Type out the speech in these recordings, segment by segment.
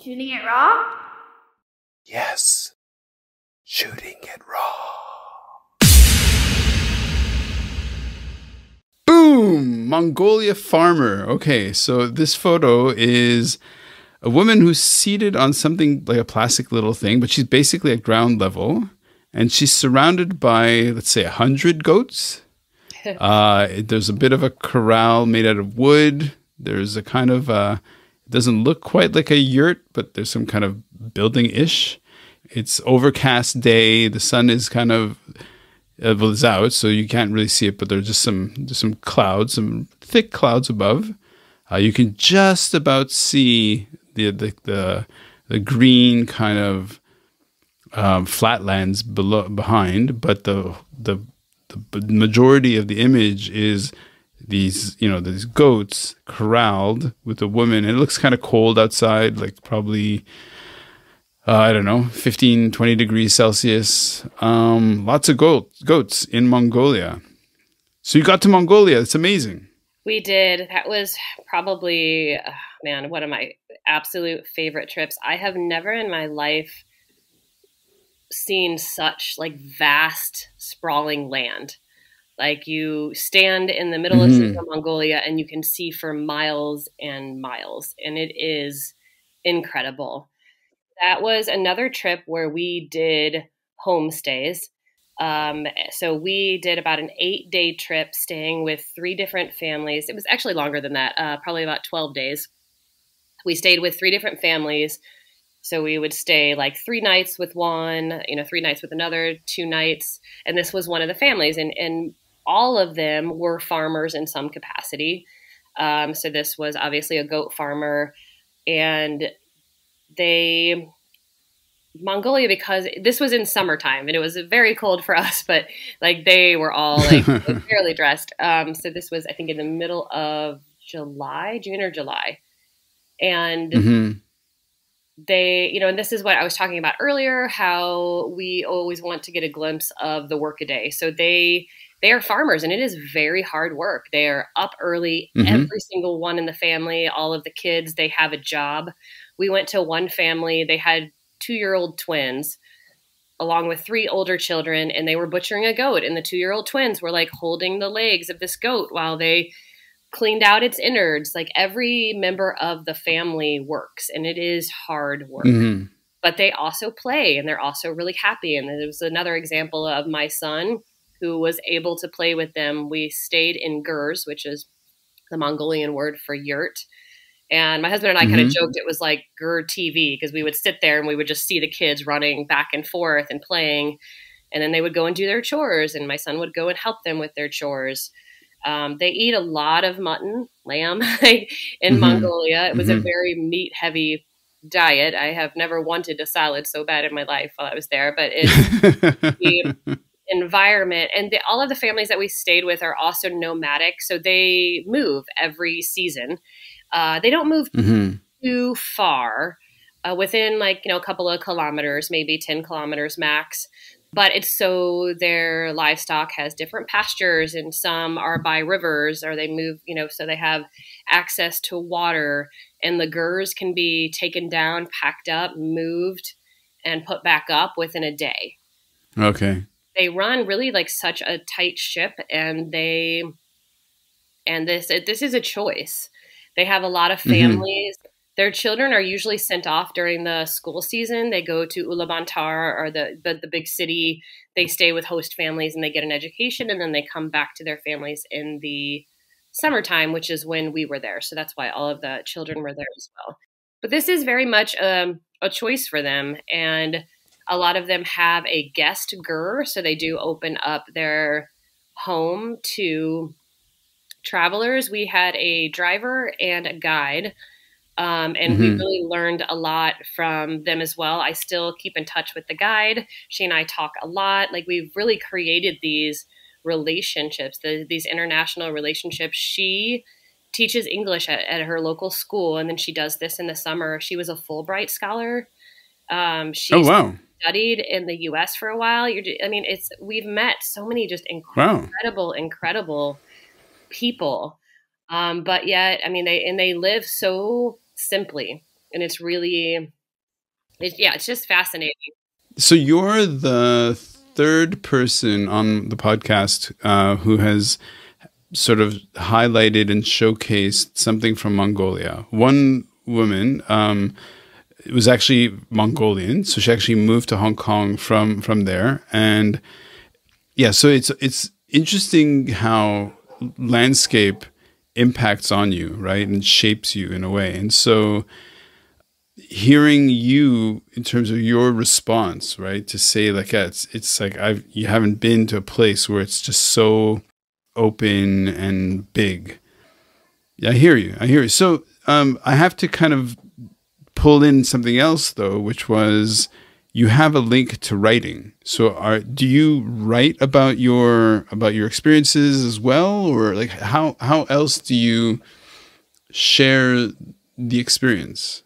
Shooting it raw? Yes. Shooting it raw. Boom! Mongolia farmer. Okay, so this photo is a woman who's seated on something like a plastic little thing, but she's basically at ground level. And she's surrounded by, let's say, 100 goats. There's a bit of a corral made out of wood. There's a kind of, it doesn't look quite like a yurt, but there's some kind of building-ish. It's overcast day. The sun is kind of, well, it's out, so you can't really see it, but there's some clouds, some thick clouds above. You can just about see the green kind of flatlands behind, but the majority of the image is these goats corralled with a woman, and it looks kind of cold outside, like probably I don't know, 15, 20 degrees Celsius. Lots of goats in Mongolia. So you got to Mongolia. It's amazing. We did. That was probably, one of my absolute favorite trips. I have never in my life seen such like vast, sprawling land. Like you stand in the middle of Central Mongolia and you can see for miles and miles, and it is incredible. That was another trip where we did homestays. So we did about an 8-day trip staying with 3 different families. It was actually longer than that, probably about 12 days. We stayed with 3 different families. So we would stay like 3 nights with one, 3 nights with another, 2 nights. And this was one of the families. And all of them were farmers in some capacity. So this was obviously a goat farmer. And Mongolia, because this was in summertime and it was very cold for us, but like they were all like fairly dressed. So this was, I think, in the middle of June or July. And they, and this is what I was talking about earlier, how we always want to get a glimpse of the workaday. So they are farmers, and it is very hard work. They are up early, every single one in the family, all of the kids, they have a job. We went to one family, they had 2-year-old twins along with 3 older children, and they were butchering a goat, and the 2-year-old twins were like holding the legs of this goat while they cleaned out its innards. Like every member of the family works, and it is hard work, but they also play, and they're also really happy. And there was another example of my son who was able to play with them. We stayed in gurs, which is the Mongolian word for yurt. And my husband and I kind of joked it was like Gur TV, because we would sit there and we would just see the kids running back and forth and playing. And then they would go and do their chores, and my son would go and help them with their chores. They eat a lot of mutton, lamb in Mongolia. It was a very meat-heavy diet. I have never wanted a salad so bad in my life while I was there, but the environment, and all of the families that we stayed with are also nomadic. So they move every season. They don't move too far, within like, a couple of kilometers, maybe 10 kilometers max. But it's so their livestock has different pastures, and some are by rivers, or they move, so they have access to water, and the gurs can be taken down, packed up, moved, and put back up within a day. Okay. They run really like such a tight ship, and this is a choice. They have a lot of families. Their children are usually sent off during the school season. They go to Ulaanbaatar, or the big city. They stay with host families and they get an education, and then they come back to their families in the summertime, which is when we were there. So that's why all of the children were there as well. But this is very much a choice for them. And a lot of them have a guest gur. So they do open up their home to travelers. We had a driver and a guide. And we really learned a lot from them as well. I still keep in touch with the guide. She and I talk a lot. Like, we've really created these relationships, these international relationships. She teaches English at her local school, and then she does this in the summer. She was a Fulbright scholar. She studied in the U.S. for a while. We've met so many just incredible people. But yet, they live so simply. And it's really, it's just fascinating. So you're the third person on the podcast who has sort of highlighted and showcased something from Mongolia. One woman was actually Mongolian, so she actually moved to Hong Kong from there. And yeah, so it's interesting how landscape impacts on you, right, and shapes you in a way. And so hearing you in terms of your response, right, to say like, yeah, it's like you haven't been to a place where it's just so open and big. Yeah, I hear you. So I have to kind of pull in something else though, which was you have a link to writing. So do you write about your experiences as well, or like how else do you share the experience?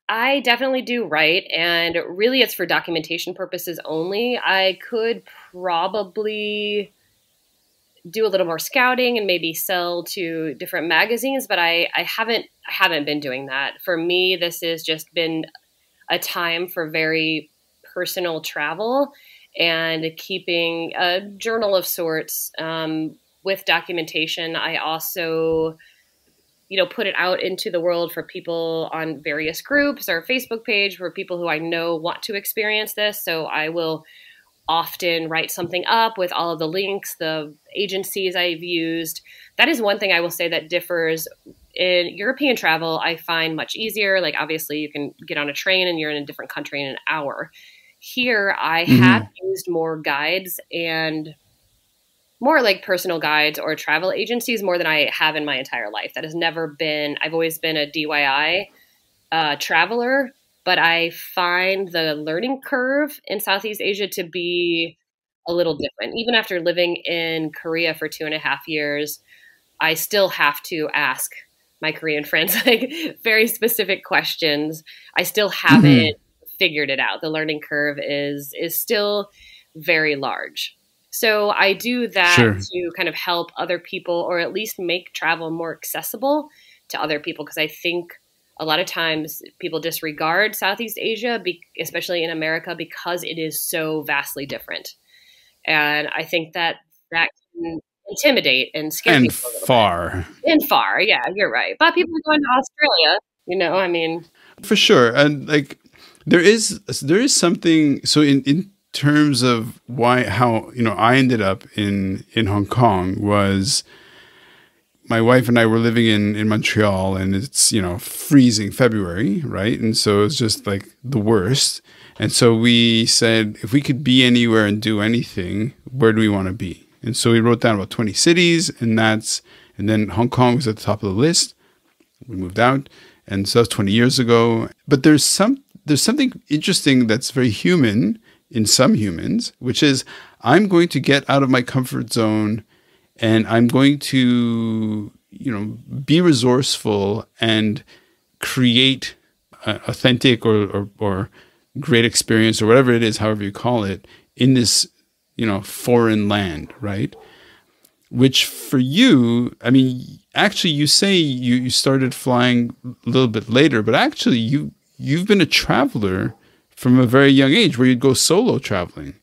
I definitely do write, and really it's for documentation purposes only. I could probably do a little more scouting and maybe sell to different magazines, but I haven't been doing that. For me, this has just been a time for very personal travel and keeping a journal of sorts with documentation. I also, put it out into the world for people on various groups or Facebook page for people who I know want to experience this. So I will often write something up with all of the links, the agencies I've used. That is one thing I will say that differs. In European travel, I find much easier. Like obviously you can get on a train and you're in a different country in an hour. Here I have used more guides and more like personal guides or travel agencies more than I have in my entire life. That has never been, I've always been a DIY traveler, but I find the learning curve in Southeast Asia to be a little different. Even after living in Korea for 2.5 years, I still have to ask my Korean friends like very specific questions. I still haven't figured it out. The learning curve is still very large. So I do that to kind of help other people, or at least make travel more accessible to other people. Because I think a lot of times people disregard Southeast Asia, especially in America, because it is so vastly different. And I think that can intimidate and scare and people a little far. bit. And far, yeah, you're right. But people are going to Australia, I mean. For sure. And like there is something, so in terms of how I ended up in Hong Kong was my wife and I were living in Montreal, and it's freezing February, right? And so it's just like the worst. And so we said, if we could be anywhere and do anything, where do we want to be? And so we wrote down about 20 cities, and then Hong Kong was at the top of the list. We moved out, and so that was 20 years ago. But there's something interesting that's very human in some humans, which is I'm going to get out of my comfort zone and I'm going to, be resourceful and create authentic or great experience or whatever it is, however you call it, in this, foreign land, right? Which for you, I mean, actually you say you started flying a little bit later, but actually you've been a traveler from a very young age where you'd go solo traveling.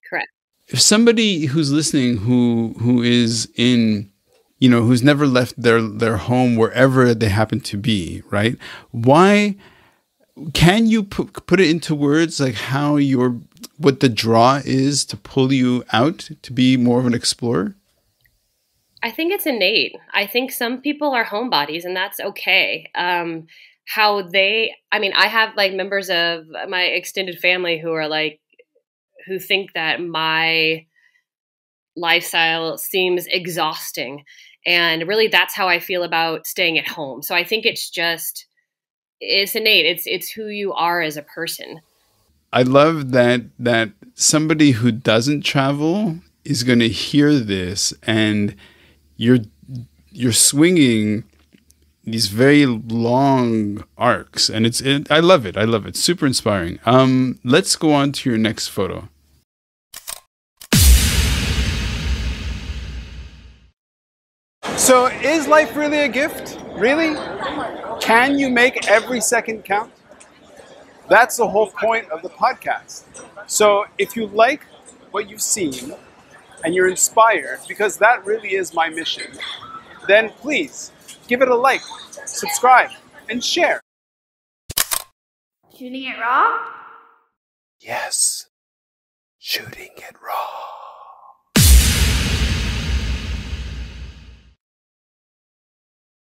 Correct. If somebody who's listening who is in, who's never left their home wherever they happen to be, right? Why can you put it into words like what the draw is to pull you out to be more of an explorer? I think it's innate. I think some people are homebodies, and that's okay. I have like members of my extended family who think that my lifestyle seems exhausting. And really that's how I feel about staying at home. So I think it's innate. It's who you are as a person. I love that somebody who doesn't travel is going to hear this, and you're swinging these very long arcs, and I love it. It's super inspiring. Let's go on to your next photo. So is life really a gift? Really? Can you make every second count? That's the whole point of the podcast. So if you like what you've seen and you're inspired, because that really is my mission, then please give it a like, subscribe, and share. Shooting it raw? Yes. Shooting.